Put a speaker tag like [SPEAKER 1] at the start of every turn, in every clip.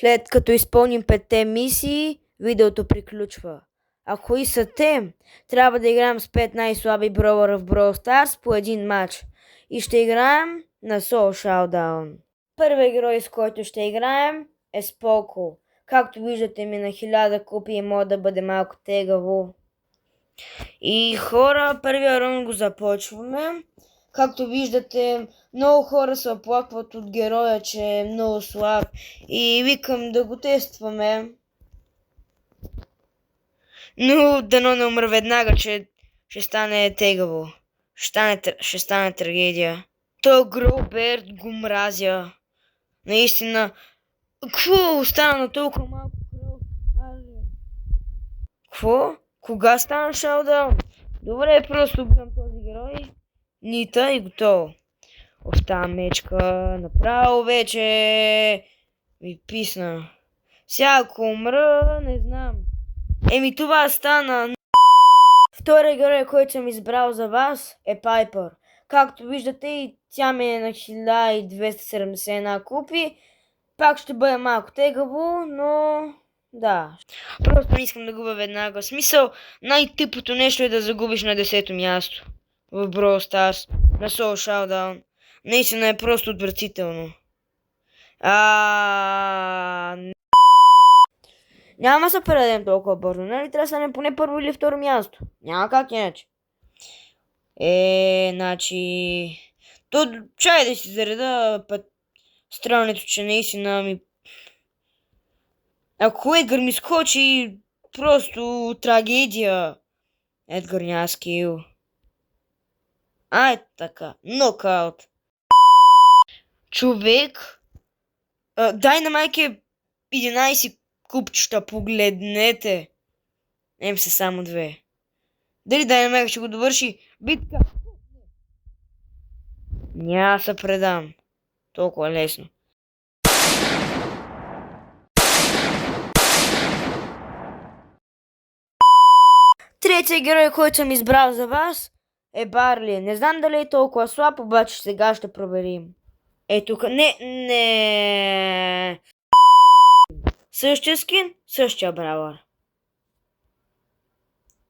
[SPEAKER 1] След като изпълним 5 мисии, видеото приключва. А кои са те? Трябва да играем с 5 най-слаби бrawlера в Brawl Stars по един матч. И ще играем на Soul Showdown. Първият герой, с който ще играем, е Споко. Както виждате ми на 1000 купи може да бъде малко тегаво. И хора, първия раунд го започваме. Както виждате, много хора се оплакват от героя, че е много слаб. И викам да го тестваме. Но дано не умра веднага, че ще стане тегаво. Ще стане трагедия. Той Гроуберт го мразя. Наистина. Какво остана на толкова малко кръв? Какво? Кога стана шоудаун? Добре, просто убивам този герой. Нита и готово. Остава мечка. Направо вече ми писна. Сега ако умра, не знам. Това стана. Втория герой, който съм избрал за вас, е Пайпър. Както виждате, и тя ми е на 1271 купи. Пак ще бъде малко тегаво, но да. Просто не искам да губя веднага. В смисъл, най-тъпото нещо е да загубиш на 10-то място в Brawl Stars, на Soul Showdown. Наистина е просто отвратително. Няма да се предадем толкова бързо, нали? Трябва да станем поне първо или второ място. Няма как иначе. Значи... Чай да си зареда странното, че наистина ми... Ако Едгар ми скочи, просто трагедия. Едгар няма скил. Така. Нокаут. Човек. Дайнамайк е 11 купчета, погледнете. Са само 2. Дали Дайнамайк ще го довърши? Битка. Няма се предам. Толкова лесно. Третия герой, който съм избрал за вас, е Барли. Не знам дали е толкова слаб, обаче сега ще проверим. Тук. Не. Същия скин, същия бравър.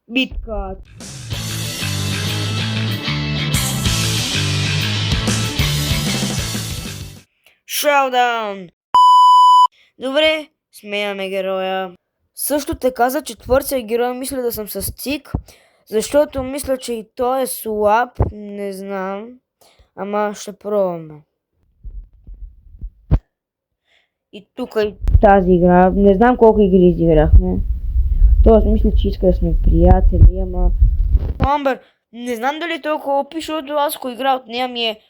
[SPEAKER 1] Битка. Шоудаун. Добре, сменяме героя. Също така за четвъртия герой мисля да съм с Тик, защото мисля, че и той е слаб, не знам, ама ще пробваме. И тук и тази игра, не знам колко игри изиграхме. Тоест мисля, че иска да сме приятели, ама... Амбър, не знам дали толкова опи, защото аз ако игра от нея ми е...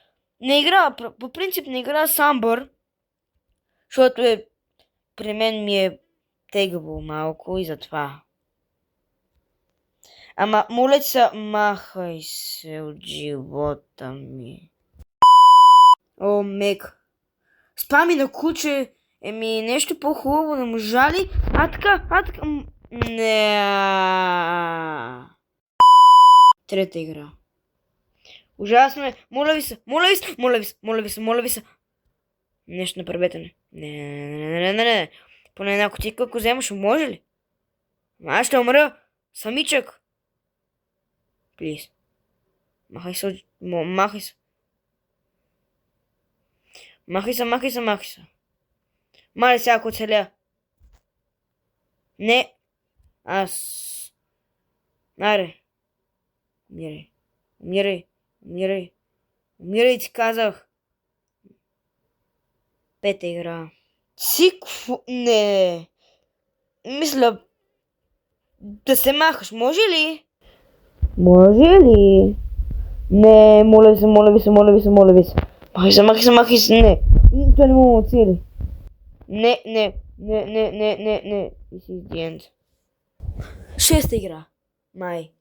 [SPEAKER 1] по принцип не игра с Амбър, защото при мен ми е тегаво малко и затова. Ама, моля се, махай се от живота ми. О, Мек. Спами на куче. Нещо по-хубаво не можа ли? Така. Не. Трета игра. Ужасно е. Моля ви се. Нещо направете не. Не. Поне една кутийка, ако вземаш, може ли? Аз ще умра. Самичък. Плиз. Махай се. Маля сега, ако целя. Не. Аз. Аре. Умирай, ти казах. Пета игра. Не. Мисля да се махаш, може ли? Не, моля ви се. Махай се, не. Той не мога да цели. Не. This is the end. Шеста игра. Май.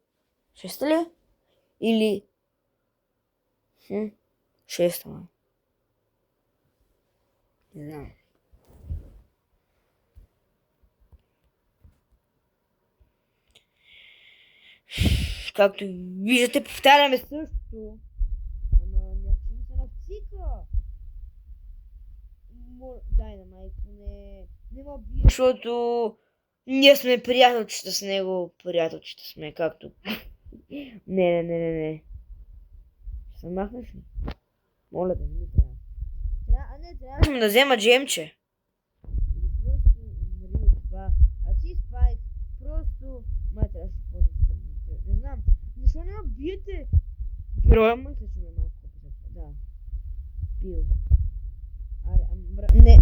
[SPEAKER 1] Шеста ли? Или... Шеста, май. Не знам. Както виждате, повтаряме същото. Ама някакви са на псика. Дайнамайк, не. Не ме бие, защото ние сме приятелчета с него. Приятелчета сме, както... Не. Ще се махнеш ли? Моля да, не ми трябва. Трябваше да взема джемче. Или просто умри от това. А ти, Спайк, просто... Май трябваше по-да. Не знам. Защо не ме биете? Героя мисля, че ме малко по-запа. Да. Пил. Аре, не.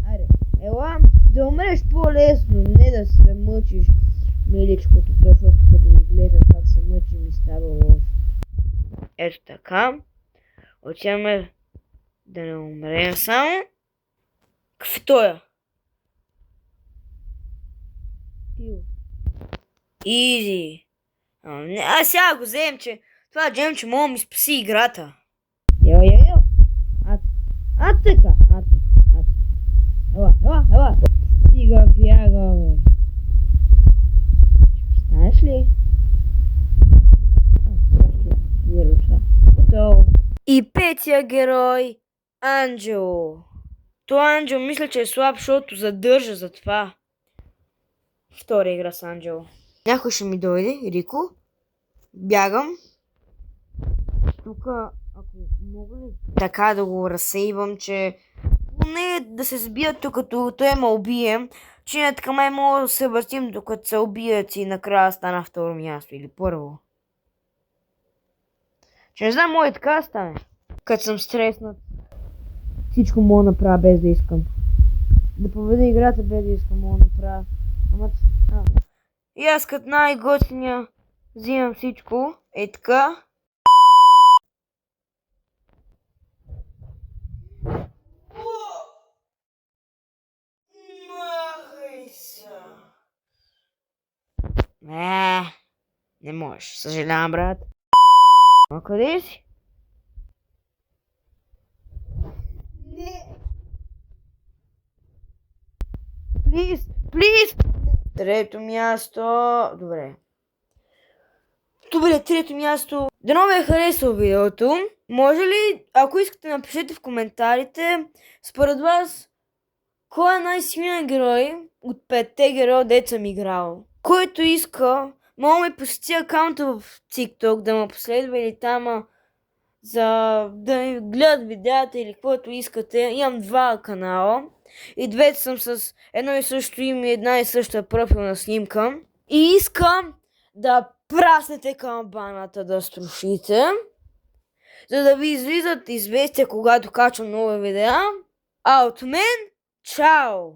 [SPEAKER 1] Аре, ела да умреш по-лесно, не да се мъчиш, миличкото, защото като го гледам как се мъчи ми става лошо. Ето така. Отиваме да не умрем само. Какви тоя? Пил. Изи. Сега го взем, че това джемче мога да ми спаси играта. Йо. Така. Ела. Стига бяга, бе. Знаеш ли? Просто гледа това. Готово. И петия герой, Анджело. Това Анджело мисля, че е слаб, защото задържа за това. Втора игра с Анджело. Някой ще ми дойде, Рико. Бягам. Тук, ако мога ли така да го разсейвам, че не да се сбият тук, като той ме убие, че не така май мога да се въртим, докато се убият и накрая стана второ място или първо. Че не знам, може така стане. Като съм стреснат, всичко мога да направя без да искам. Да победа играта без да искам, мога да направя. И аз като най-готиния взимам всичко. Е така. Не можеш. Съжалявам, брат. А къде си? Не. Плиз! Трето място. Добре, трето място. Дано ви е харесало видеото. Може ли, ако искате, напишете в коментарите, според вас, кой е най-силният герой от 5-те героя, дето съм играл? Който иска, мога ми посети акаунта в TikTok, да ме последва или там, за да ми гледат видеята или каквото искате. Имам два канала. И двете съм с едно и също име и една и съща профилна снимка. И искам да праснете камбаната да струшите, за да ви излизат известия, когато качвам нови видеа. А от мен, чао!